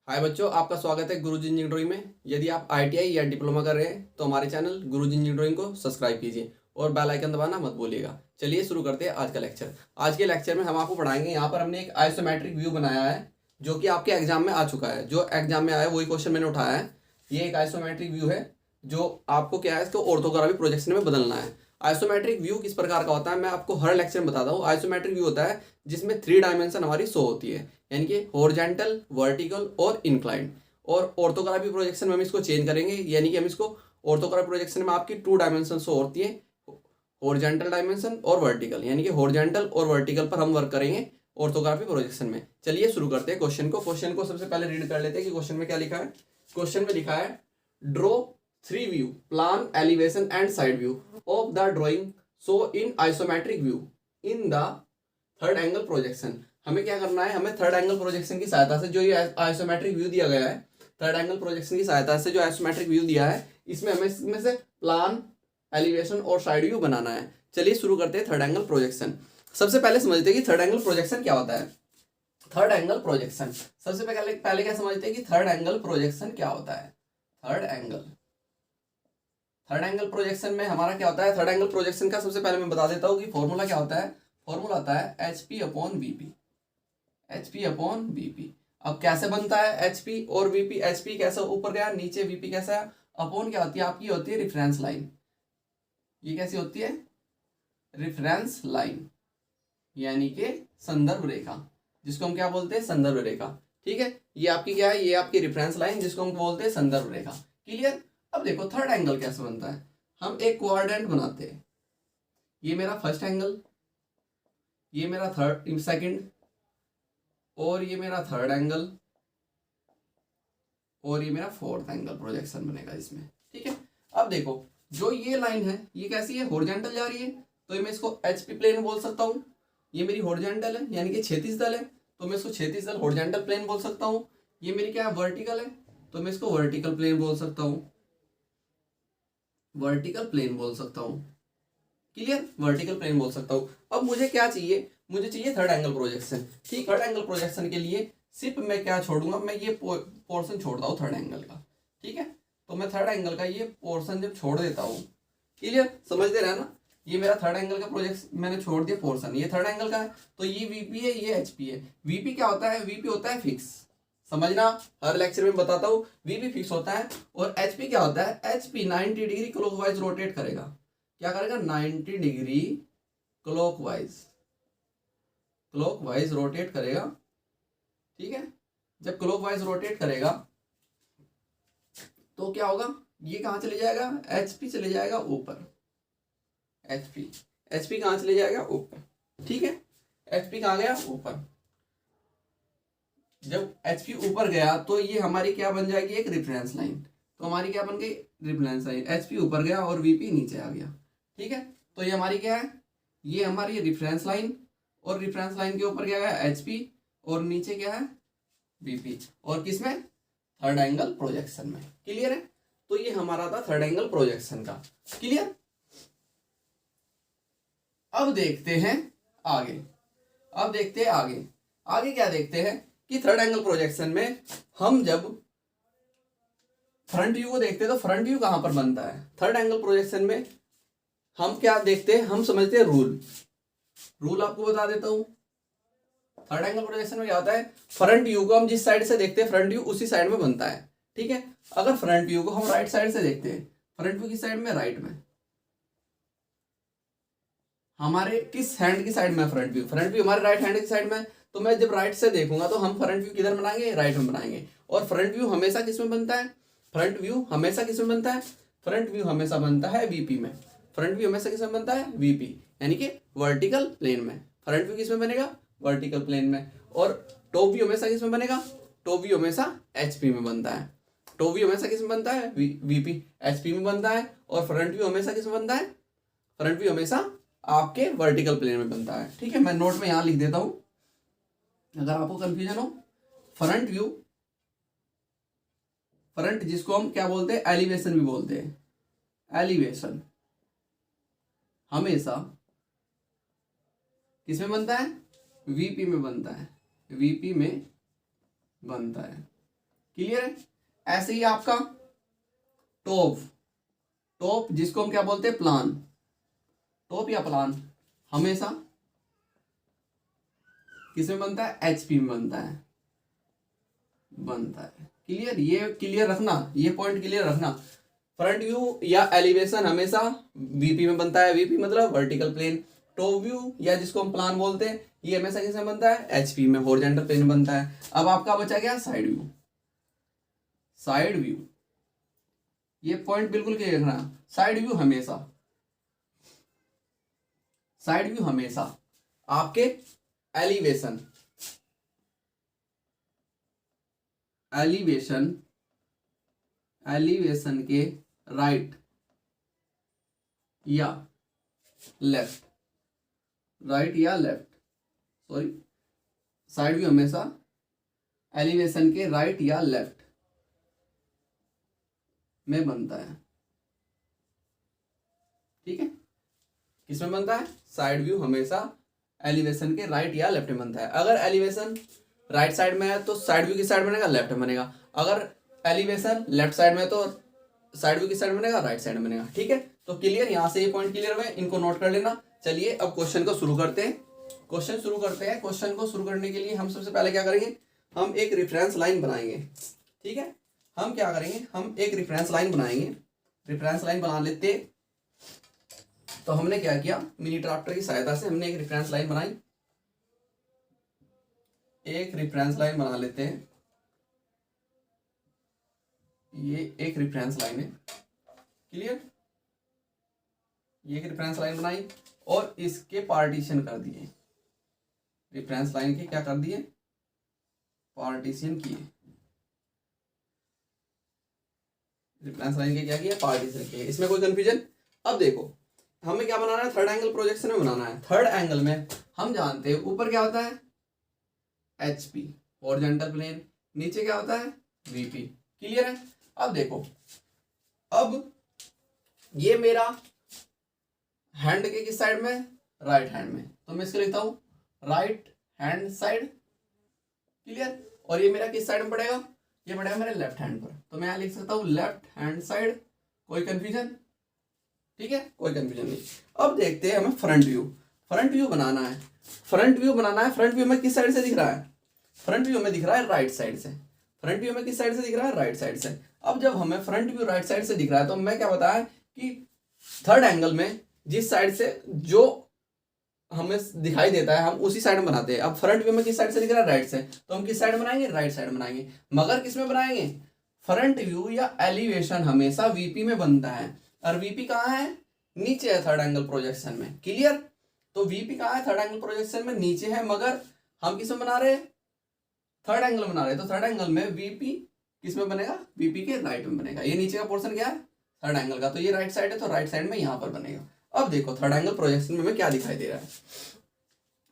हाय बच्चों, आपका स्वागत है गुरुजी इंजीनियरिंग ड्राइंग में। यदि आप आईटीआई या डिप्लोमा कर रहे हैं तो हमारे चैनल गुरुजी इंजीनियरिंग ड्राइंग को सब्सक्राइब कीजिए और बेल आइकन दबाना मत भूलिएगा। चलिए शुरू करते हैं आज का लेक्चर। आज के लेक्चर में हम आपको पढ़ाएंगे, यहाँ पर हमने एक आइसोमेट्रिक व्यू बनाया है जो कि आपके एग्जाम में आ चुका है। जो एग्जाम में आया वही क्वेश्चन मैंने उठाया है। ये एक आइसोमेट्रिक व्यू है जो आपको क्या है, इसको ऑर्थोग्राफिक प्रोजेक्शन में बदलना है। आइसोमेट्रिक व्यू किस प्रकार का होता है मैं आपको हर लेक्चर में बताता हूँ। आइसोमेट्रिक व्यू होता है जिसमें 3 डायमेंशन हमारी शो होती है, यानी कि हॉरिजॉन्टल, वर्टिकल और इंक्लाइंड। और ऑर्थोग्राफी प्रोजेक्शन में हम इसको चेंज करेंगे, यानी कि हम इसको ऑर्थोग्राफी प्रोजेक्शन में आपकी 2 डायमेंशन शो होती है, हॉरिजॉन्टल डायमेंशन और वर्टिकल, यानी कि हॉरिजॉन्टल और वर्टिकल पर हम वर्क करेंगे ऑर्थोग्राफी प्रोजेक्शन में। चलिए शुरू करते हैं क्वेश्चन को सबसे पहले रीड कर लेते हैं कि क्वेश्चन में क्या लिखा है। क्वेश्चन में लिखा है draw 3 view, plan, elevation and side view of the drawing so in isometric view in the third angle projection. हमें क्या करना है, हमें थर्ड एंगल प्रोजेक्शन की सहायता से जो ये आइसोमेट्रिक व्यू दिया गया है, थर्ड एंगल प्रोजेक्शन की सहायता से जो आइसोमेट्रिक व्यू दिया है, इसमें हमें इसमें से प्लान, एलिवेशन और साइड व्यू बनाना है। चलिए शुरू करते हैं थर्ड एंगल प्रोजेक्शन। सबसे पहले समझते हैं कि थर्ड एंगल प्रोजेक्शन क्या होता है। थर्ड एंगल प्रोजेक्शन सबसे पहले क्या समझते हैं कि थर्ड एंगल प्रोजेक्शन क्या होता है। थर्ड एंगल प्रोजेक्शन में हमारा क्या होता है, थर्ड एंगल प्रोजेक्शन का सबसे पहले मैं बता देता हूँ कि फॉर्मूला क्या होता है। फॉर्मूला आता है एच पी अपॉन वीपी। अब कैसे बनता है एचपी और वीपी। एचपी कैसे ऊपर गया नीचे, वीपी कैसा है, अपॉन क्या होती है आपकी, होती है रेफरेंस लाइन। ये कैसी होती है, रेफरेंस लाइन, यानी कि संदर्भ रेखा, जिसको हम क्या बोलते हैं, संदर्भ रेखा। ठीक है, ये आपकी क्या है, ये आपकी रेफरेंस लाइन जिसको हम बोलते हैं संदर्भ रेखा। क्लियर। अब देखो थर्ड एंगल कैसे बनता है। हम एक क्वाड्रेंट बनाते हैं, ये मेरा फर्स्ट एंगल, ये मेरा सेकंड, और ये मेरा थर्ड एंगल, और ये मेरा फोर्थ एंगल प्रोजेक्शन बनेगा इसमें। ठीक है। अब देखो जो ये लाइन है ये कैसी है, हॉरिजॉन्टल जा रही है, तो मैं इसको एचपी प्लेन बोल सकता हूँ। ये मेरी हॉरिजॉन्टल है यानी कि क्षैतिज तल है, तो मैं इसको क्षैतिज तल हॉरिजॉन्टल प्लेन बोल सकता हूँ। ये मेरी क्या है, वर्टिकल है, तो मैं इसको वर्टिकल प्लेन बोल सकता हूँ, वर्टिकल प्लेन बोल सकता हूँ। क्लियर, वर्टिकल प्लेन बोल सकता हूँ। अब मुझे क्या चाहिए, मुझे चाहिए थर्ड एंगल प्रोजेक्शन। ठीक, थर्ड एंगल प्रोजेक्शन के लिए सिर्फ मैं क्या छोड़ूंगा, मैं ये पोर्शन छोड़ता हूँ थर्ड एंगल का। ठीक है, तो मैं थर्ड एंगल का ये पोर्शन जब छोड़ देता हूँ, क्लियर, समझते रहे ना, ये मेरा थर्ड एंगल का प्रोजेक्ट मैंने छोड़ दिया पोर्शन, ये थर्ड एंगल का है, तो ये वीपी है, ये एचपी है। वीपी क्या होता है, वीपी होता है फिक्स, समझना, हर लेक्चर में बताता हूँ, वीपी फिक्स होता है। और एचपी क्या होता है, एचपी 90 डिग्री क्लॉकवाइज रोटेट करेगा। क्या करेगा, 90 डिग्री क्लॉकवाइज रोटेट करेगा। ठीक है, जब क्लॉकवाइज रोटेट करेगा तो क्या होगा, ये कहां चले जाएगा, एचपी चले जाएगा ऊपर। एचपी कहां चले जाएगा, ऊपर। ठीक है, एचपी कहां गया, ऊपर। जब एचपी ऊपर गया तो ये हमारी क्या बन जाएगी, एक रेफरेंस लाइन। तो हमारी क्या बन गई, रेफरेंस लाइन। एचपी ऊपर गया और वीपी नीचे आ गया। ठीक है, तो ये हमारी क्या है, ये हमारी रेफरेंस लाइन, और रेफरेंस लाइन के ऊपर क्या गया, एचपी, और नीचे क्या है, वीपी। और किसमें, थर्ड एंगल प्रोजेक्शन में। क्लियर है, तो ये हमारा था थर्ड एंगल प्रोजेक्शन का। क्लियर। अब देखते हैं आगे, आगे क्या देखते हैं कि थर्ड एंगल प्रोजेक्शन में हम जब फ्रंट व्यू को देखते हैं तो फ्रंट व्यू कहां पर बनता है। थर्ड एंगल प्रोजेक्शन में हम क्या देखते हैं, हम समझते हैं रूल आपको बता देता हूं। थर्ड एंगल प्रोजेक्शन में क्या होता है, फ्रंट व्यू को हम जिस साइड से देखते हैं फ्रंट व्यू उसी साइड में बनता है। ठीक है, अगर फ्रंट व्यू को हम राइट साइड से देखते हैं, फ्रंट व्यू की साइड में, राइट में, हमारे किस हैंड की साइड में, फ्रंट व्यू हमारे राइट हैंड की साइड में। तो मैं जब राइट से देखूंगा तो हम फ्रंट व्यू किधर बनाएंगे, राइट में बनाएंगे। और फ्रंट व्यू हमेशा किस में बनता है, फ्रंट व्यू हमेशा किस में बनता है, फ्रंट व्यू हमेशा बनता है वीपी में। फ्रंट व्यू हमेशा किस में बनता है, वीपी, यानी कि वर्टिकल प्लेन में। फ्रंट व्यू किस में बनेगा, वर्टिकल प्लेन में। और टॉप व्यू हमेशा किस में बनेगा, टॉप व्यू हमेशा एचपी में बनता है। टॉप व्यू हमेशा किस में बनता है, वीपी, एचपी में बनता है। और फ्रंट व्यू हमेशा किस में बनता है, फ्रंट व्यू हमेशा आपके वर्टिकल प्लेन में बनता है। ठीक है, मैं नोट में यहां लिख देता हूं अगर आपको कंफ्यूजन हो। फ्रंट व्यू, फ्रंट जिसको हम क्या बोलते हैं, एलिवेशन भी बोलते हैं, एलिवेशन हमेशा किसमें बनता है, वीपी में बनता है, वीपी में बनता है। क्लियर है। ऐसे ही आपका टॉप, टॉप जिसको हम क्या बोलते हैं, प्लान, टॉप या प्लान हमेशा किसमें बनता है, एचपी में बनता है, क्लियर। ये क्लियर रखना, ये पॉइंट क्लियर रखना। फ्रंट व्यू या एलिवेशन हमेशा वीपी में बनता है, वीपी मतलब वर्टिकल प्लेन। टॉप व्यू या जिसको हम प्लान बोलते हैं, ये हमेशा किसमें बनता है, एचपी में, हॉरिजॉन्टल प्लेन में बनता है। अब आपका बचा क्या, साइड व्यू। साइड व्यू, ये पॉइंट बिल्कुल क्लियर रखना। साइड व्यू हमेशा, साइड व्यू हमेशा आपके एलिवेशन, एलिवेशन, एलिवेशन के राइट या लेफ्ट, राइट या लेफ्ट, सॉरी, साइड व्यू हमेशा एलिवेशन के राइट या लेफ्ट में बनता है, ठीक है। किसमें बनता है, साइड व्यू हमेशा एलिवेशन के राइट या लेफ्ट में बनता है। अगर एलिवेशन राइट साइड में है तो साइड व्यू की साइड बनेगा, लेफ्ट में बनेगा। अगर एलिवेशन लेफ्ट साइड में है तो साइड व्यू की साइड बनेगा, राइट साइड में बनेगा, ठीक है। तो क्लियर, यहां से ये पॉइंट क्लियर हुए, इनको नोट कर लेना। चलिए अब क्वेश्चन को शुरू करते हैं। क्वेश्चन शुरू करते हैं। क्वेश्चन को शुरू करने के लिए हम सबसे पहले क्या करेंगे, हम एक रेफरेंस लाइन बनाएंगे, ठीक है। हम क्या करेंगे, हम एक रेफरेंस लाइन बनाएंगे। रेफरेंस लाइन बना लेते, तो हमने क्या किया, मिनी ड्राफ्टर की सहायता से हमने एक रेफरेंस लाइन बनाई। एक रेफरेंस लाइन बना लेते हैं, ये एक रेफरेंस लाइन है, क्लियर। ये एक रेफरेंस लाइन बनाई और इसके पार्टीशन कर दिए। रेफरेंस लाइन के क्या कर दिए, पार्टीशन किए। रेफरेंस लाइन के क्या किया, पार्टीशन किए। इसमें कोई कंफ्यूजन। अब देखो हमें क्या बनाना है, थर्ड एंगल प्रोजेक्शन में बनाना है। थर्ड एंगल में हम जानते हैं ऊपर क्या होता है, एचपी, हॉरिजॉन्टल प्लेन, नीचे क्या होता है, वीपी, क्लियर है। अब देखो, अब ये मेरा हैंड के किस साइड में, राइट हैंड में, तो मैं इसको लिखता हूं राइट हैंड साइड, क्लियर। और ये मेरा किस साइड में पड़ेगा, ये पड़ेगा मेरे लेफ्ट हैंड पर, तो मैं यहां लिख सकता हूं लेफ्ट हैंड साइड। कोई कंफ्यूजन, ठीक है, कोई कंफ्यूजन नहीं। अब देखते हैं हमें फ्रंट व्यू। फ्रंट व्यू बनाना है, फ्रंट व्यू बनाना है। फ्रंट व्यू में किस साइड से दिख रहा है, फ्रंट व्यू में दिख रहा है राइट साइड से। फ्रंट व्यू में किस साइड से दिख रहा है, राइट साइड से। अब जब हमें फ्रंट व्यू राइट साइड से दिख रहा है तो मैं क्या बताया कि थर्ड एंगल में जिस साइड से जो हमें दिखाई देता है हम उसी साइड में बनाते हैं। अब फ्रंट व्यू में किस साइड से दिख रहा है, राइट से, तो हम किस साइड बनाएंगे, राइट साइड बनाएंगे। मगर किस में बनाएंगे, फ्रंट व्यू या एलिवेशन हमेशा वीपी में बनता है, और वीपी कहाँ है, नीचे है थर्ड एंगल प्रोजेक्शन में, क्लियर। तो वीपी कहाँ है, थर्ड एंगल प्रोजेक्शन में नीचे है, मगर हम किस में बना रहे हैं, थर्ड एंगल बना रहे हैं। तो थर्ड एंगल में वीपी किस में बनेगा, वीपी के राइट में बनेगा। ये नीचे का पोर्शन क्या है, थर्ड एंगल का, तो ये राइट साइड है, तो राइट साइड में यहां पर बनेगा। अब देखो थर्ड एंगल प्रोजेक्शन में हमें क्या दिखाई दे रहा है,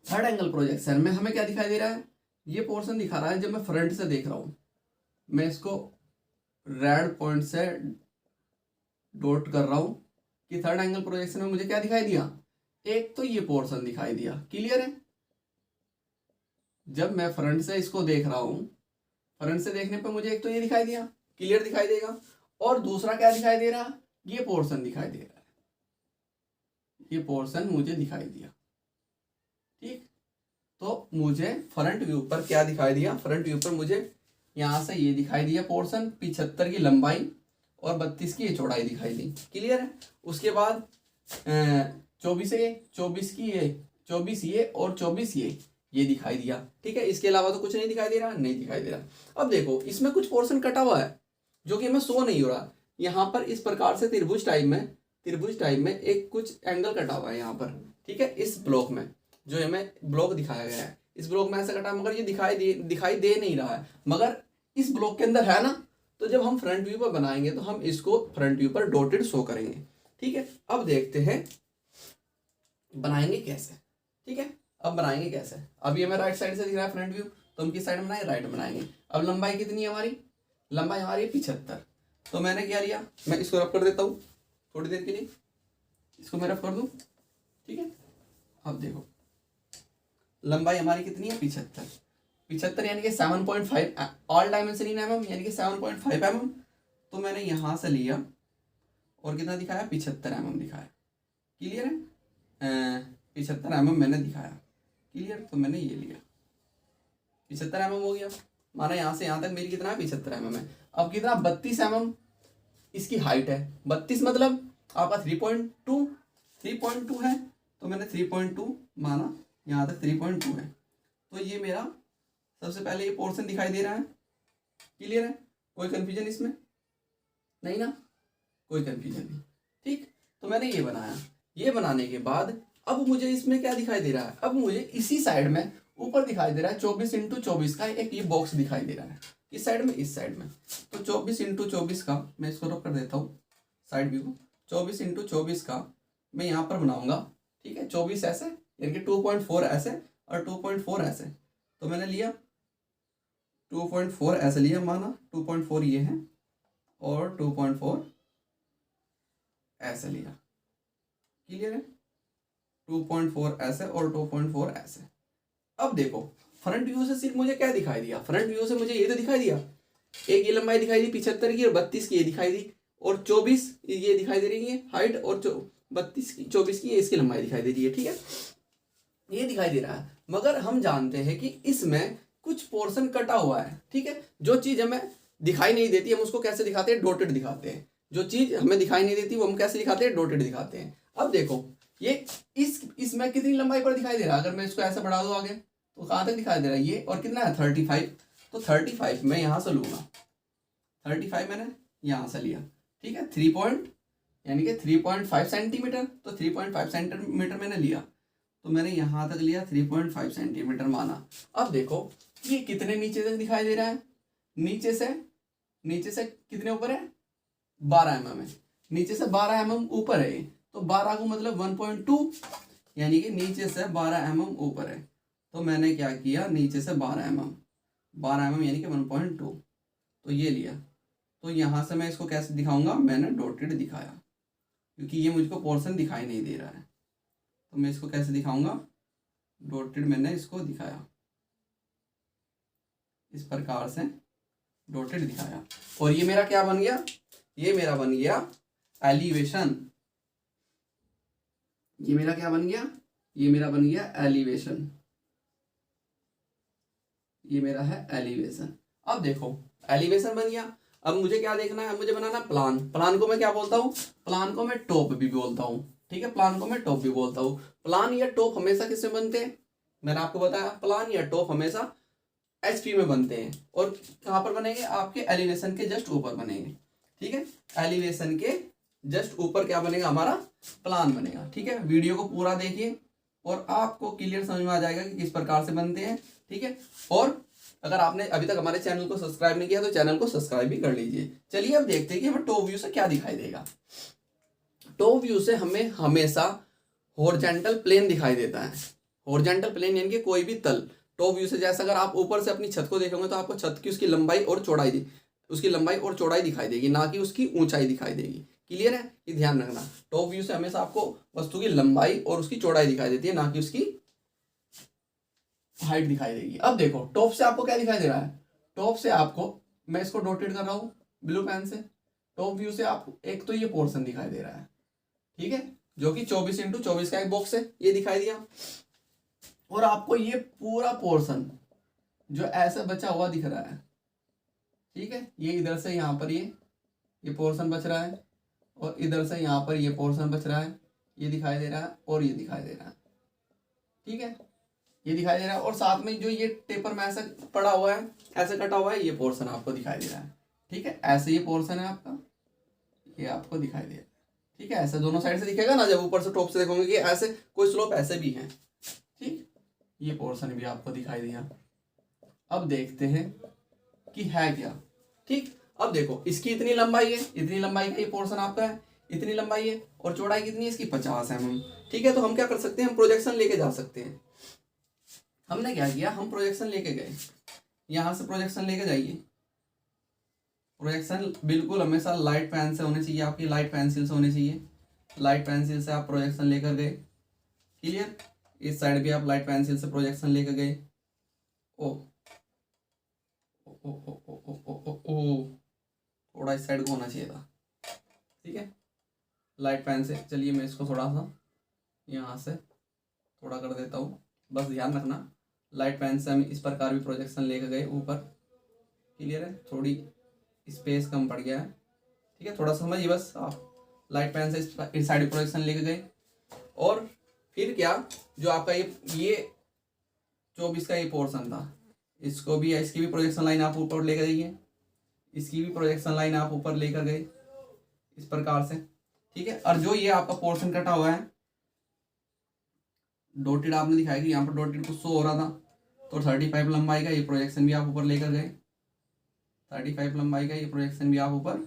थर्ड एंगल प्रोजेक्शन में हमें क्या दिखाई दे रहा है, ये पोर्शन दिखा रहा है। जब मैं फ्रंट से देख रहा हूं, मैं इसको रेड पॉइंट से डॉट कर रहा हूं कि थर्ड एंगल प्रोजेक्शन में मुझे क्या दिखाई दिया, एक तो ये पोर्शन दिखाई दिया, क्लियर है। जब मैं फ्रंट से इसको देख रहा हूं, फ्रंट से देखने पर मुझे एक तो ये दिखाई दिया, क्लियर दिखाई देगा, और दूसरा क्या दिखाई दे रहा, ये पोर्शन दिखाई दे रहा है, ये पोर्शन मुझे दिखाई दिया, ठीक। तो मुझे फ्रंट व्यू पर क्या दिखाई दिया, फ्रंट व्यू पर मुझे यहां से ये दिखाई दिया पोर्शन, 75 की लंबाई और 32 की ये चौड़ाई दिखाई दी, क्लियर है। उसके बाद 24 ये, 24 की ये, 24 ये और 24 ये दिखाई दिया, ठीक है। इसके अलावा तो कुछ नहीं दिखाई दे रहा, नहीं दिखाई दे रहा। अब देखो इसमें कुछ पोर्शन कटा हुआ है जो कि हमें शो नहीं हो रहा। यहाँ पर इस प्रकार से त्रिभुज टाइप में एक कुछ एंगल कटा हुआ है यहाँ पर, ठीक है। इस ब्लॉक में जो हमें ब्लॉक दिखाया गया है, इस ब्लॉक में ऐसा कटा, मगर ये दिखाई दे नहीं रहा है, मगर इस ब्लॉक के अंदर है ना। तो जब हम फ्रंट व्यू पर बनाएंगे तो हम इसको फ्रंट व्यू पर डॉटेड शो करेंगे, ठीक है। अब देखते हैं बनाएंगे कैसे, ठीक है। अब बनाएंगे कैसे, अब ये हमें राइट साइड से दिख रहा है फ्रंट व्यू, तो हम किस साइड बनाएंगे, राइट बनाएंगे। अब लंबाई कितनी है हमारी, लंबाई हमारी 75। तो मैंने क्या लिया, मैं इसको रफ कर देता हूँ थोड़ी देर के लिए, इसको मैं रफ कर दूँ, ठीक है। अब देखो लंबाई हमारी कितनी है, 75। 75 यानी कि 7.5 ऑल डायमेंशन इन mm यानी कि 7.5 mm। तो मैंने यहाँ से लिया और कितना दिखाया, 75 mm दिखाया। क्लियर है, 75 mm मैंने दिखाया। क्लियर, तो मैंने ये लिया 75 mm हो गया। माना यहाँ से यहाँ तक मेरी कितना है, 75 mm है। अब कितना, 32 mm इसकी हाइट है। 32 मतलब आपका 3.2 है, तो मैंने 3.2 माना, यहाँ तक 3.2 है। तो ये मेरा सबसे पहले ये पोर्शन दिखाई दे रहा है। क्लियर है, कोई कंफ्यूजन इसमें नहीं ना, कोई कंफ्यूजन नहीं। ठीक, तो मैंने ये बनाया। ये बनाने के बाद अब मुझे इसमें क्या दिखाई दे रहा है, अब मुझे इसी साइड में ऊपर दिखाई दे रहा है 24x24 का एक ये बॉक्स दिखाई दे रहा है। इस साइड में, इस साइड में। तो 24x24 का मैं इसको रख कर देता हूँ साइड व्यू को। 24x24 का मैं यहाँ पर बनाऊंगा। ठीक है, 24 ऐसे यानी कि 2.4 ऐसे और 2.4 ऐसे। तो मैंने लिया 2.4 ऐसे लिया, माना 2.4 ये है और 2.4 ऐसे लिया। क्लियर है, 2.4 ऐसे और 2.4 ऐसे। अब देखो फ्रंट व्यू से सिर्फ मुझे क्या दिखाई दिया, फ्रंट व्यू से मुझे ये तो दिखाई दिया, एक ये लंबाई दिखाई दी 75 की और 32 की ये दिखाई दी, और 24 ये दिखाई दे रही है हाइट, और 32 की 24 की ये इसकी लंबाई दिखाई दे रही है। ठीक है, ये दिखाई दे रहा है। मगर हम जानते हैं कि इसमें कुछ पोर्शन कटा हुआ है। ठीक है, जो चीज हमें दिखाई नहीं देती हम उसको कैसे दिखाते हैं, डॉटेड दिखाते हैं। जो चीज हमें दिखाई नहीं देती वो हम कैसे दिखाते हैं, डॉटेड दिखाते हैं। अब देखो ये इसमें कितनी लंबाई पर दिखाई दे रहा है, अगर मैं इसको ऐसे बढ़ा दूं आगे तो कहाँ तक दिखाई दे रहा है, ये और कितना है 35। तो 35 मैं यहाँ से लूंगा, 35 मैंने यहाँ से लिया। ठीक है, 3.5 सेंटीमीटर, तो 3.5 सेंटीमीटर मैंने लिया। तो मैंने यहाँ तक लिया 3.5 सेंटीमीटर माना। अब देखो ये कितने नीचे तक दिखाई दे रहा है, नीचे से कितने ऊपर है, 12 mm है। नीचे से 12 mm ऊपर है, तो 12 को मतलब 1.2 यानी कि नीचे से 12 mm ऊपर है। तो मैंने क्या किया, नीचे से 12 mm यानी कि 1.2, तो ये लिया। तो यहाँ से मैं इसको कैसे दिखाऊंगा, मैंने डॉटेड दिखाया क्योंकि ये मुझको पोर्शन दिखाई नहीं दे रहा है। तो मैं इसको कैसे दिखाऊंगा, डॉटेड मैंने इसको दिखाया, इस प्रकार से डॉटेड दिखाया। और ये मेरा क्या बन गया, ये मेरा बन गया एलिवेशन। ये मेरा क्या बन गया, ये मेरा बन गया एलिवेशन। ये मेरा है एलिवेशन। अब देखो एलिवेशन बन गया। अब मुझे क्या देखना है, मुझे बनाना प्लान। प्लान को मैं क्या बोलता हूँ, प्लान को मैं टॉप भी बोलता हूँ। ठीक है, प्लान को मैं टॉप भी बोलता हूँ। प्लान या टॉप हमेशा किसमें बनते हैं, मैंने आपको बताया प्लान या टॉप हमेशा एचपी में बनते हैं। और कहाँ पर बनेंगे, आपके एलिवेशन के जस्ट ऊपर बनेंगे। ठीक है, एलिवेशन के जस्ट ऊपर क्या बनेगा, हमारा प्लान बनेगा। ठीक है, वीडियो को पूरा देखिए और आपको क्लियर समझ में आ जाएगा कि किस प्रकार से बनते हैं। ठीक है, और अगर आपने अभी तक हमारे चैनल को सब्सक्राइब नहीं किया तो चैनल को सब्सक्राइब भी कर लीजिए। चलिए अब देखते हैं कि हमें टॉप व्यू से क्या दिखाई देगा। टॉप व्यू से हमें हमेशा हॉरिजॉन्टल प्लेन दिखाई देता है। हॉरिजॉन्टल प्लेन यानी कि कोई भी तल। टॉप व्यू से जैसे अगर आप ऊपर से अपनी छत को देखोगे तो आपको छत की उसकी लंबाई और चौड़ाई दिखाई देगी, ना कि उसकी ऊंचाई दिखाई देगी। क्लियर है, ये ध्यान रखना। टॉप व्यू से हमेशा आपको वस्तु की लंबाई और उसकी चौड़ाई दिखाई देती है, ना कि उसकी हाइट दिखाई देगी। अब देखो टॉप से आपको क्या दिखाई दे रहा है, टॉप से आपको, मैं इसको डॉटेड कर रहा हूँ ब्लू पेन से। टॉप व्यू से आपको एक तो ये पोर्शन दिखाई दे रहा है, ठीक है, जो कि 24x24 का एक बॉक्स है, ये दिखाई दिया। और आपको ये पूरा पोर्शन जो ऐसे बचा हुआ दिख रहा है, ठीक है, ये इधर से यहाँ पर ये पोर्शन बच रहा है, और इधर से यहाँ पर ये पोर्शन बच रहा है, ये दिखाई दे रहा है, और ये दिखाई दे रहा है। ठीक है, ये दिखाई दे रहा है, और साथ में जो ये टेपर में ऐसा पड़ा हुआ है, ऐसे कटा हुआ है, ये पोर्शन आपको दिखाई दे रहा है। ठीक है, ऐसे ये पोर्शन है आपका, ये आपको दिखाई दे रहा है। ठीक है, ऐसे दोनों साइड से दिखेगा ना, जब ऊपर से टॉप से देखोगे कि ऐसे कोई स्लोप ऐसे भी है। ठीक, ये पोर्शन भी आपको दिखाई दिया। अब देखते हैं कि है क्या। ठीक, अब देखो इसकी इतनी लंबाई है, इतनी लंबाई का ये पोर्शन आपका है, इतनी लंबाई है, और चौड़ाई कितनी है इसकी 50 mm। ठीक है, तो हम क्या कर सकते हैं, हम प्रोजेक्शन लेके जा सकते हैं। हमने क्या किया, हम प्रोजेक्शन लेके गए, यहां से प्रोजेक्शन लेके जाइए। प्रोजेक्शन बिल्कुल हमेशा लाइट पेन से होने चाहिए, आपकी लाइट पेंसिल से होने चाहिए। लाइट पेंसिल से आप प्रोजेक्शन लेकर गए, क्लियर। इस साइड भी आप लाइट पेंसिल से प्रोजेक्शन लेकर गए। ओ ओ ओ ओ ओ ओ ओ ओ थोड़ा इस साइड को होना चाहिए था। ठीक है, लाइट पेन से चलिए मैं इसको थोड़ा सा यहाँ से थोड़ा कर देता हूँ। बस ध्यान रखना, लाइट पेन से हम इस प्रकार भी प्रोजेक्शन लेकर गए ऊपर। क्लियर है, थोड़ी स्पेस कम पड़ गया है। ठीक है, थोड़ा समझिए बस आप। लाइट पेन से इस साइड प्रोजेक्शन लेके गए और फिर क्या, जो आपका ये 24 का ये पोर्शन था, इसको भी, इसकी भी प्रोजेक्शन लाइन आप ऊपर लेकर जाइए, इसकी भी प्रोजेक्शन लाइन आप ऊपर लेकर गए इस प्रकार से। ठीक है, और जो ये आपका पोर्शन कटा हुआ है, डॉटेड आपने दिखाया कि यहाँ पर डॉटेड को शो हो रहा था, तो 35 लंबाई का ये प्रोजेक्शन भी आप ऊपर लेकर गए, 35 लंबाई का ये प्रोजेक्शन भी आप ऊपर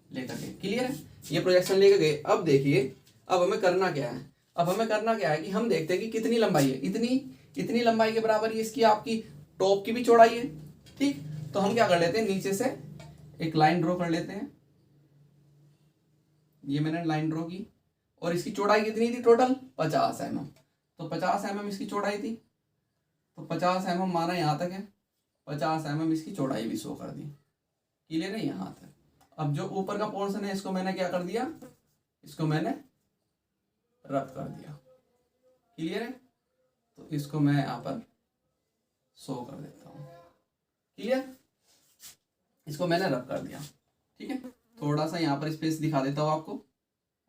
लेकर गए। क्लियर है, ये प्रोजेक्शन लेकर गए। अब देखिए, अब हमें करना क्या है, अब हमें करना क्या है कि हम देखते हैं कि कितनी लंबाई है, इतनी लंबाई के बराबर ये इसकी आपकी टॉप की भी चौड़ाई है। ठीक, तो हम क्या कर लेते हैं, नीचे से एक लाइन ड्रॉ कर लेते हैं। ये मैंने लाइन ड्रॉ की और इसकी चौड़ाई कितनी थी टोटल, 50 mm। तो 50 mm इसकी चौड़ाई थी, तो 50 mm माना यहाँ तक है, 50 mm इसकी चौड़ाई भी शो कर दी। क्लियर है यहाँ तक। अब जो ऊपर का पोर्शन है इसको मैंने क्या कर दिया, इसको मैंने रब कर दिया। क्लियर है, तो इसको मैं यहाँ पर शो कर देता हूँ। क्लियर, इसको मैंने रब कर दिया। ठीक है, थोड़ा सा यहाँ पर स्पेस दिखा देता हूँ आपको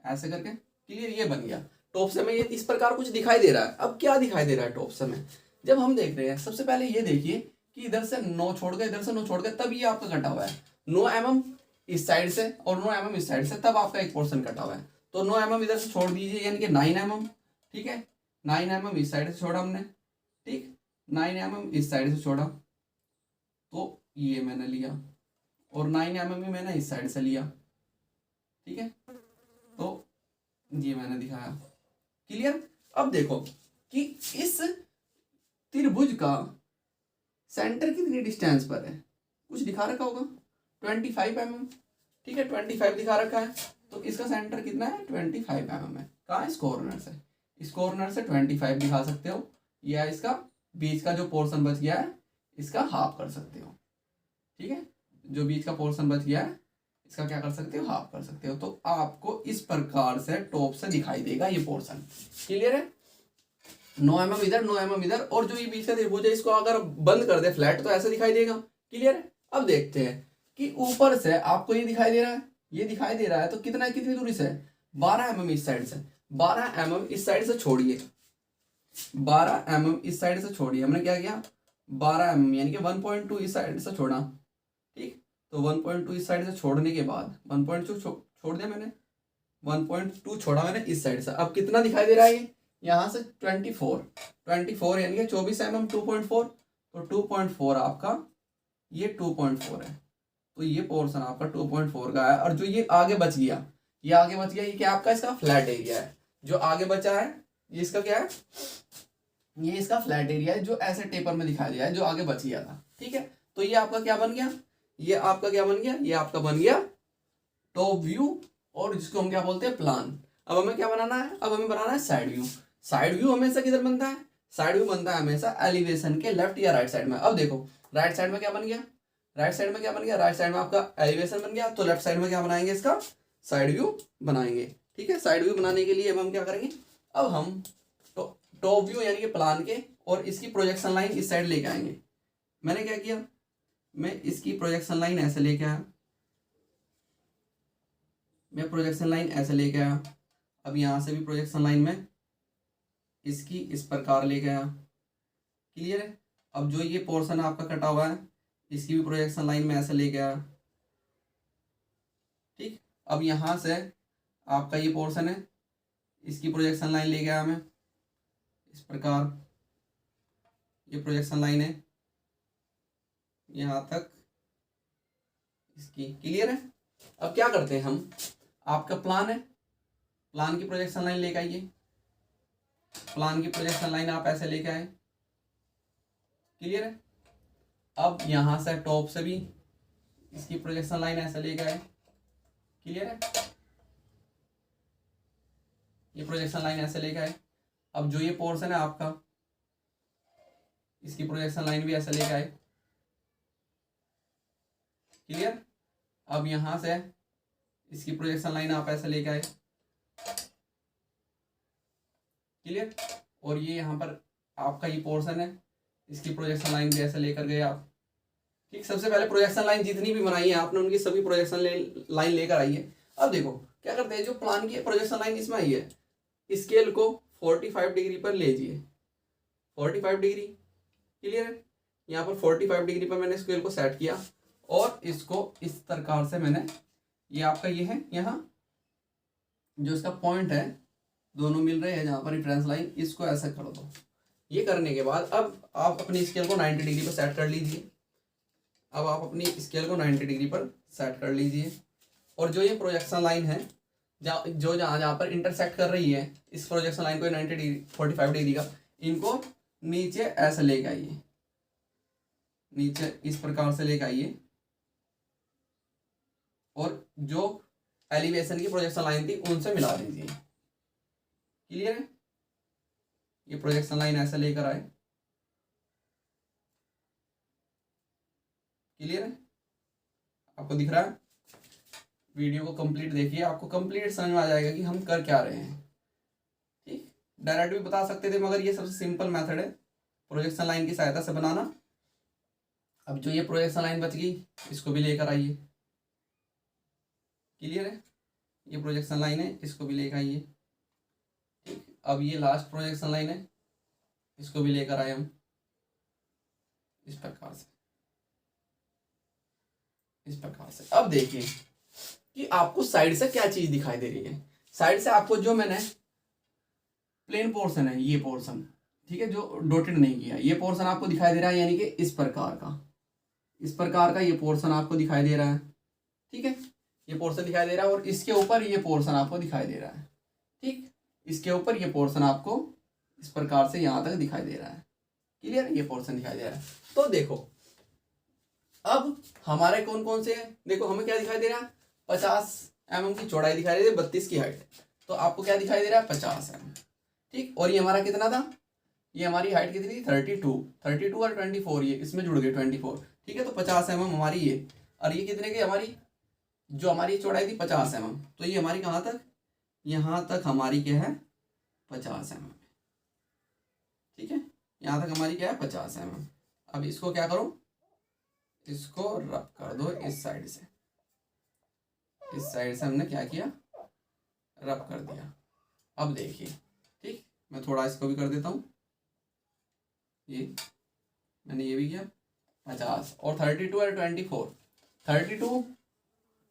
ऐसे करके। क्लियर, ये बन गया टॉप से में। ये इस प्रकार कुछ दिखाई दे रहा है। अब क्या दिखाई दे रहा है टॉप से में, जब हम देख रहे हैं, सबसे पहले ये देखिए कि इधर से 9 छोड़ गए, इधर से 9 छोड़ गए, तब ये आपका कटा हुआ है 9 mm इस साइड से और 9 mm इस साइड से, तब आपका एक पोर्शन कटा हुआ है। तो 9 mm इधर से छोड़ दीजिए, यानी कि 9 mm। ठीक है, 9 mm इस साइड से छोड़ा हमने। ठीक, 9 mm इस साइड से छोड़ा, तो ये मैंने लिया, और 9 mm भी मैंने इस साइड से लिया। ठीक है, तो ये मैंने दिखाया। क्लियर, अब देखो कि इस त्रिभुज का सेंटर कितनी डिस्टेंस पर है, कुछ दिखा रखा होगा 25 mm। ठीक है, 25 दिखा रखा है, तो इसका सेंटर कितना है, 25 mm है। कहाँ, इस कॉर्नर से, इस कॉर्नर से 25 दिखा सकते हो, या इसका बीच का जो पोर्शन बच गया है इसका हाफ कर सकते हो। ठीक है, जो बीच का पोर्शन बच गया है इसका क्या कर सकते हो, हाफ कर सकते हो। तो आपको इस प्रकार से टॉप से दिखाई देगा ये पोर्शन। क्लियर है, 9 mm इधर, 9 mm इधर, और जो ये बीच का त्रिभुज है इसको अगर बंद कर दे फ्लैट तो ऐसे दिखाई देगा। क्लियर है, अब देखते हैं कि ऊपर से आपको ये दिखाई दे रहा है, ये दिखाई दे रहा है, तो कितना, कितनी दूरी से, 12 mm इस साइड से, 12 mm इस साइड से छोड़िए, 12 mm इस साइड से छोड़िए। हमने क्या किया, 12 mm यानी कि 1.2 इस साइड से छोड़ा। ठीक, तो 1.2 इस साइड से छोड़ने के बाद 1.2 छोड़ दिया मैंने, 1.2 छोड़ा मैंने इस साइड से। अब कितना दिखाई दे रहा है ये, यहाँ से 24 यानी कि 24 mm 2.4, तो 2.4 आपका ये 2.4 है, तो ये पोर्शन आपका 2.4 का है। और जो ये आगे बच गया, ये आगे बच गया, ये क्या आपका इसका फ्लैट एरिया है। जो आगे बचा है ये इसका क्या है, ये इसका फ्लैट एरिया है, जो ऐसे टेपर में दिखाया गया है, जो आगे बच गया था। ठीक है, तो ये आपका क्या बन गया, ये आपका क्या बन गया, ये आपका बन गया टॉप व्यू, और जिसको हम क्या बोलते हैं, प्लान। अब हमें क्या बनाना है, अब हमें बनाना है साइड व्यू। साइड व्यू हमेशा किधर बनता है, साइड व्यू बनता है हमेशा एलिवेशन के लेफ्ट या राइट साइड में। अब देखो राइट साइड में क्या बन गया, राइट साइड में क्या बन गया, राइट साइड में आपका एलिवेशन बन गया, तो लेफ्ट साइड में क्या बनाएंगे, इसका साइड व्यू बनाएंगे। ठीक है, साइड व्यू बनाने के लिए अब हम क्या करेंगे, अब हम टॉप व्यू यानी कि प्लान के और इसकी प्रोजेक्शन लाइन इस साइड लेके आएंगे। मैंने क्या किया, मैं इसकी प्रोजेक्शन लाइन ऐसे लेके आया, मैं प्रोजेक्शन लाइन ऐसे लेके आया। अब यहाँ से भी प्रोजेक्शन लाइन में इसकी इस प्रकार लेके आया। क्लियर है, अब जो ये पोर्शन आपका कटा हुआ है इसकी भी प्रोजेक्शन लाइन में ऐसे लेके आया। ठीक, अब यहाँ से आपका ये पोर्शन है, इसकी प्रोजेक्शन लाइन लेके आया मैं इस प्रकार, ये प्रोजेक्शन लाइन है यहाँ तक इसकी। क्लियर है, अब क्या करते हैं हम, आपका प्लान है, प्लान की प्रोजेक्शन लाइन लेके आइए, प्लान की प्रोजेक्शन लाइन आप ऐसे लेके आए। क्लियर है, अब यहाँ से टॉप से भी इसकी प्रोजेक्शन लाइन ऐसे लेके आए। क्लियर है, ये प्रोजेक्शन लाइन ऐसे लेके आए। अब जो ये पोर्शन है आपका, इसकी प्रोजेक्शन लाइन भी ऐसे लेके आए। क्लियर। अब यहाँ से इसकी प्रोजेक्शन लाइन आप ऐसे लेके आए, क्लियर। और ये यहाँ पर आपका ये पोर्शन है, इसकी प्रोजेक्शन लाइन भी ऐसे लेकर गए आप, ठीक। सबसे पहले प्रोजेक्शन लाइन जितनी भी बनाई है आपने उनकी सभी प्रोजेक्शन लाइन लेकर आई है। अब देखो क्या करते हैं, जो प्लान की प्रोजेक्शन लाइन इसमें आई है, स्केल को 45 डिग्री पर ले लीजिए, 45 डिग्री, क्लियर है। यहाँ पर 45 डिग्री पर मैंने स्केल को सेट किया और इसको इस प्रकार से मैंने, ये आपका ये है यहाँ जो इसका पॉइंट है, दोनों मिल रहे हैं जहाँ पर रेफरेंस लाइन, इसको ऐसा कर दो। ये करने के बाद अब आप अपनी स्केल को 90 डिग्री पर सेट कर लीजिए। अब आप अपनी स्केल को 90 डिग्री पर सेट कर लीजिए और जो ये प्रोजेक्शन लाइन है जहाँ पर इंटरसेक्ट कर रही है इस प्रोजेक्शन लाइन को 90 डिग्री 45 डिग्री का, इनको नीचे ऐसे लेके आइए, नीचे इस प्रकार से लेके आइए और जो एलिवेशन की प्रोजेक्शन लाइन थी उनसे मिला दीजिए, क्लियर है। ये प्रोजेक्शन लाइन ऐसे लेकर आए, क्लियर है, आपको दिख रहा है। वीडियो को कंप्लीट देखिए, आपको कंप्लीट समझ में आ जाएगा कि हम कर क्या रहे हैं, ठीक। डायरेक्ट भी बता सकते थे मगर ये सबसे सिंपल मेथड है प्रोजेक्शन लाइन की सहायता से बनाना। अब जो ये प्रोजेक्शन लाइन बच गई इसको भी लेकर आइए, क्लियर है। ये प्रोजेक्शन लाइन है, इसको भी लेकर आइए, ठीक। अब ये लास्ट प्रोजेक्शन लाइन है, इसको भी लेकर आए हम इस प्रकार से, इस प्रकार से। अब देखिए कि आपको साइड से क्या चीज दिखाई दे रही है। साइड से आपको जो मैंने प्लेन पोर्शन है, ये पोर्शन, ठीक है, जो डॉटेड नहीं किया, ये पोर्शन आपको दिखाई दे रहा है, यानी कि इस प्रकार का, इस प्रकार का ये पोर्शन आपको दिखाई दे रहा है, ठीक है। ये पोर्शन दिखाई दे रहा है और इसके ऊपर ये पोर्शन आपको दिखाई दे रहा है, ठीक। इसके ऊपर ये पोर्शन आपको इस प्रकार से यहाँ तक दिखाई दे रहा है, क्लियर। ये पोर्शन दिखाई दे रहा है। तो देखो अब हमारे कौन कौन से हैं, देखो हमें क्या दिखाई दे रहा है, 50 mm की चौड़ाई दिखाई दे रही है, 32 की हाइट, तो आपको क्या दिखाई दे रहा है, 50 mm, ठीक। और ये हमारा कितना था, ये हमारी हाइट कितनी थी, 32 और 24, ये इसमें जुड़ गए 24, ठीक है। तो 50 mm हमारी ये, और ये कितने की हमारी, जो हमारी चौड़ाई थी 50 mm, तो ये हमारी कहाँ तक, यहाँ तक हमारी क्या है, 50 mm, ठीक है। यहाँ तक हमारी क्या है, 50 mm। अब इसको क्या करो, इसको रब कर दो इस साइड से, इस साइड से हमने क्या किया, रब कर दिया। अब देखिए, ठीक, मैं थोड़ा इसको भी कर देता हूँ, ये मैंने ये भी किया 50 और 32 और 24, 32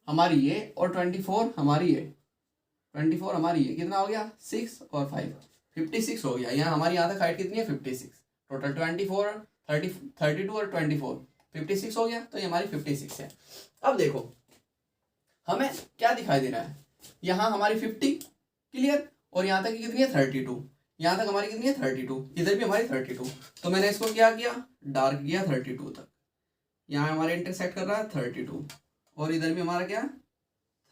हमारी ये और 24 हमारी ये, 24 हमारी ये, कितना हो गया, 6 और 5 56 हो गया। यहाँ हमारी यहाँ तक हाइट कितनी है, 56, टोटल 24 32 और 24 56 हो गया, तो ये हमारी 56 है। अब देखो हमें क्या दिखाई दे रहा है, यहाँ हमारी 50, क्लियर, और यहाँ तक कितनी है, 32, यहाँ तक हमारी कितनी है, 32, इधर भी हमारी 32, तो मैंने इसको क्या किया, डार्क किया 32 तक, यहाँ हमारे इंटरसेक्ट कर रहा है 32 और इधर भी हमारा क्या,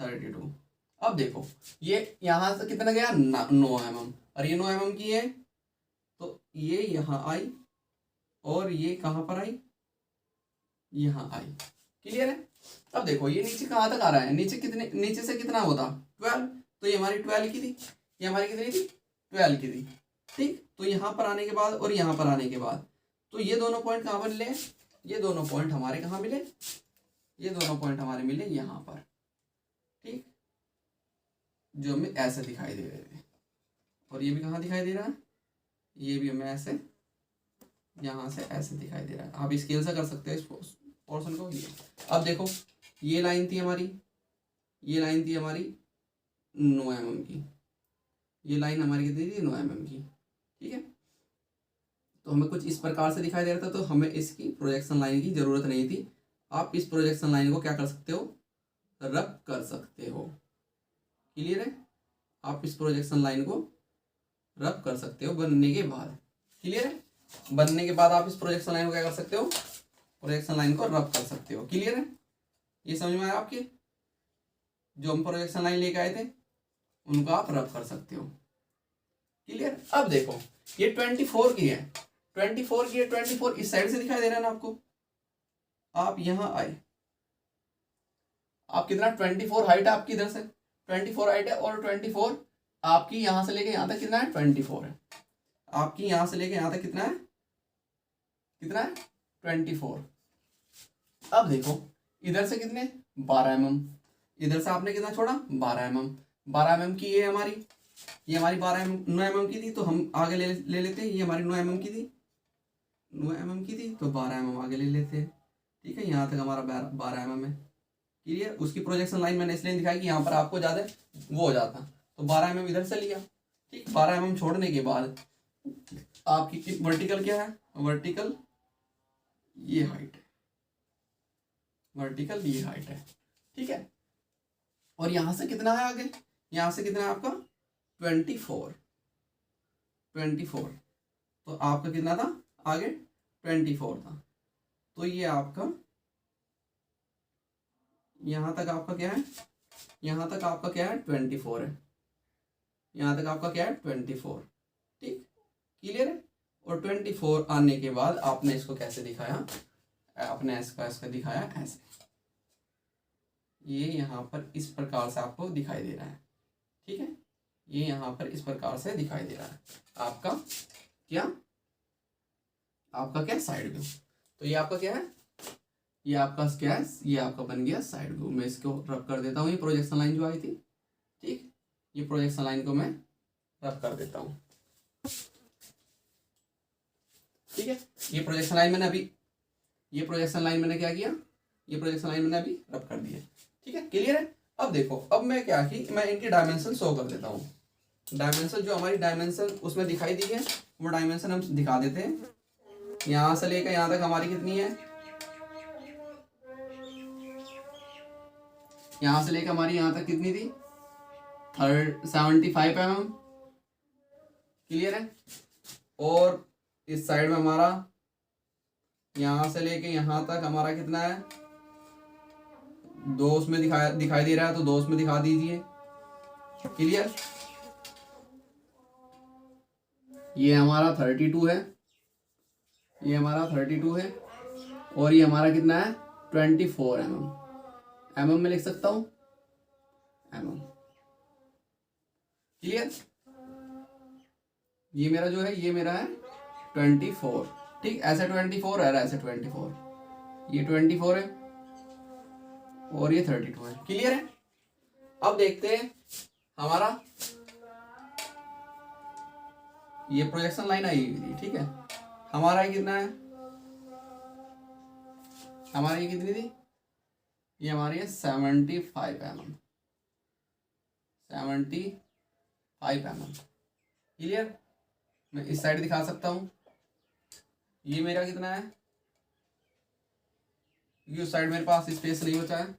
32। अब देखो ये यहाँ से कितना गया, 9 mm, और ये 9 mm की है, तो ये यहाँ आई और ये कहाँ पर आई, यहाँ आई, क्लियर है। अब देखो ये नीचे कहाँ तक आ रहा है, नीचे कितने, नीचे से कितना होता, 12, तो ये हमारी 12 की थी, ये हमारी कितनी थी, 12 की थी, ठीक। तो यहाँ पर आने के बाद और यहाँ पर आने के बाद, तो ये दोनों पॉइंट कहाँ पर मिले, ये दोनों पॉइंट हमारे कहाँ मिले, ये दोनों पॉइंट हमारे मिले यहाँ पर, ठीक, जो हमें ऐसे दिखाई दे रहे थे, और ये भी कहाँ दिखाई दे रहा है, ये भी हमें ऐसे यहाँ से ऐसे दिखाई दे रहा है। आप स्केल से कर सकते हैं इस पोर्शन को। ये अब देखो ये लाइन थी हमारी, ये लाइन थी हमारी 9 mm की, ये लाइन हमारी कितनी थी, 9 mm की, ठीक है। तो हमें कुछ इस प्रकार से दिखाई दे रहा था, तो हमें इसकी प्रोजेक्शन लाइन की जरूरत नहीं थी। आप इस प्रोजेक्शन लाइन को क्या कर सकते हो, रब कर सकते हो, क्लियर है। आप इस प्रोजेक्शन लाइन को रब कर सकते हो बनने के बाद, क्लियर है। बनने के बाद आप इस प्रोजेक्शन लाइन को क्या कर सकते हो, प्रोजेक्शन लाइन को रब कर सकते हो, क्लियर है। ये समझ में आया आपके, जो हम प्रोजेक्शन लाइन लेके आए थे उनको आप रब कर सकते हो, क्लियर। अब देखो ये 24 की है, 24 की है, 24 इस साइड से दिखाई दे रहा है ना आपको। आप यहाँ आए, आप कितना 24 हाइट है आपकी, इधर से 24 हाइट है, और 24 आपकी यहाँ से लेके यहाँ तक कितना है 24 है, आपकी यहाँ से लेके यहाँ तक कितना है 24। अब देखो इधर से कितने 12 mm, इधर से आपने कितना छोड़ा 12 mm, 12 mm की ये हमारी 12 mm 9 mm की थी, तो हम आगे ले लेते हैं, ये हमारी 9 mm की थी, 9 mm की थी, तो 12 mm आगे ले लेते हैं। ठीक है, यहाँ तक हमारा 12 mm है। क्लियर। उसकी प्रोजेक्शन लाइन मैंने इसलिए दिखाई कि यहाँ पर आपको ज़्यादा वो हो जाता, तो 12 mm इधर से लिया। ठीक, 12 mm छोड़ने के बाद आपकी वर्टिकल क्या है, वर्टिकल ये हाइट है, वर्टिकल ये हाइट है। ठीक है, और यहाँ से कितना है आगे, यहाँ से कितना है आपका 24, तो आपका कितना था आगे 24 था, तो ये आपका यहाँ तक आपका क्या है, यहाँ तक आपका क्या है 24 है, यहाँ तक आपका क्या है 24। ठीक, क्लियर है। और 24 आने के बाद आपने इसको कैसे दिखाया, आपने इसका दिखाया ऐसे, ये यहाँ पर इस प्रकार से आपको दिखाई दे रहा है। ठीक है, ये यहाँ पर इस प्रकार से दिखाई दे रहा है आपका क्या, साइड व्यू। तो ये आपका क्या है, ये आपका क्या है, ये आपका बन गया साइड व्यू। मैं इसको रब कर देता हूँ, ये प्रोजेक्शन लाइन जो आई थी। ठीक, ये प्रोजेक्शन लाइन को मैं रब कर देता हूँ। ठीक है, ये प्रोजेक्शन लाइन मैंने क्या किया, ये प्रोजेक्शन लाइन मैंने अभी रब कर दिया। ठीक है, क्लियर है। अब देखो, अब मैं क्या की, मैं इनकी डायमेंशन शो कर देता हूँ। डायमेंशन जो हमारी डायमेंशन उसमें दिखाई दी है, वो डायमेंशन हम दिखा देते हैं। यहाँ से लेकर यहाँ तक हमारी कितनी है, यहाँ से लेकर हमारी यहाँ तक कितनी थी 75 mm। क्लियर है। और इस साइड में हमारा यहाँ से लेके यहाँ तक हमारा कितना है, 2 उसमें दिखाई दे रहा है, तो 2 उसमें दिखा दीजिए। क्लियर। ये हमारा 32 है, ये हमारा 32 है, और ये हमारा कितना है 24 mm में लिख सकता हूँ mm। क्लियर। ये मेरा जो है, ये मेरा है 24। ठीक, ऐसे 24 है, ऐसे 24, ये 24 है और ये 32 है। क्लियर है। अब देखते हैं हमारा ये प्रोजेक्शन लाइन आई हुई थी। ठीक है, हमारा ये कितना है, हमारी ये कितनी थी, ये हमारी है 75 mm, 75 mm। क्लियर। मैं इस साइड दिखा सकता हूं, ये मेरा कितना है, क्योंकि उस साइड मेरे पास स्पेस नहीं बचा है।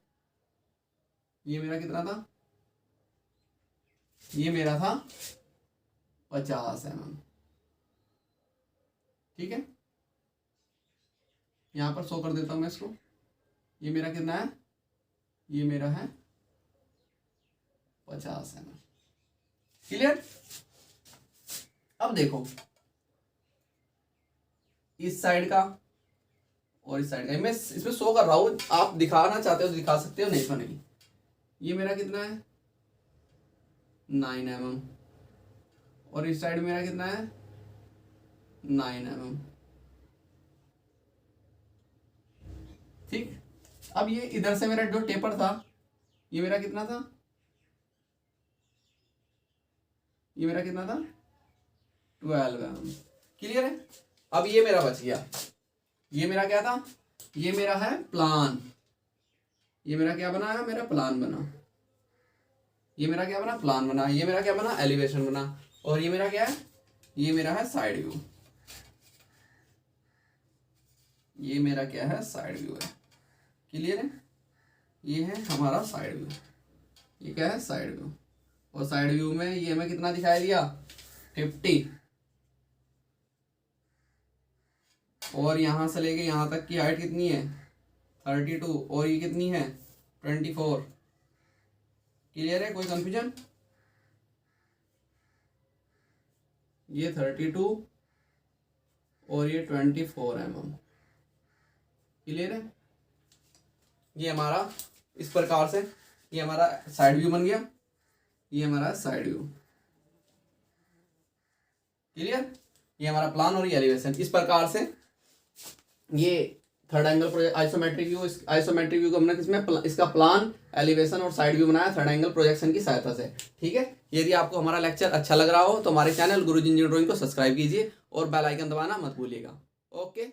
ये मेरा कितना था, ये मेरा था 50 mm। ठीक है, यहां पर शो कर देता हूं मैं इसको। ये मेरा कितना है, ये मेरा है 50 mm। क्लियर। अब देखो इस साइड का और इस साइड का मैं इसमें शो कर रहा हूं, आप दिखाना चाहते हो तो दिखा सकते हो, नहीं तो नहीं। ये मेरा कितना है 9 mm, और इस साइड मेरा कितना है 9 mm। ठीक, अब ये इधर से मेरा जो टेपर था, ये मेरा कितना था, ये मेरा कितना था 12 mm। क्लियर है। अब ये मेरा बच गया, ये मेरा क्या था, ये मेरा है प्लान, ये मेरा क्या बना है, मेरा प्लान बना, ये मेरा क्या बना, प्लान बना, ये मेरा क्या बना, एलिवेशन बना, और ये मेरा क्या है, ये मेरा है साइड व्यू, ये मेरा क्या है साइड व्यू है। क्लियर है। ये है हमारा साइड व्यू, ये क्या है साइड व्यू, और साइड व्यू में ये हमें कितना दिखाई दिया 50, और यहां से लेके यहां तक की हाइट कितनी है 32, और ये कितनी है 24। क्लियर है, कोई कंफ्यूजन। ये 32 और ये 24 mm। क्लियर है। ये हमारा इस प्रकार से ये हमारा साइड व्यू बन गया, ये हमारा साइड व्यू, क्लियर। ये हमारा प्लान और ये एलिवेशन। इस प्रकार से ये third angle project isometric view, isometric view को हमने किसमें इसका प्लान, एलिवेशन और साइड व्यू बनाया थर्ड एंगल प्रोजेक्शन की सहायता से। ठीक है, यदि आपको हमारा लेक्चर अच्छा लग रहा हो तो हमारे चैनल गुरुजी इंजीनियरिंग ड्राइंग को सब्सक्राइब कीजिए और बेल आइकन दबाना मत भूलिएगा। ओके।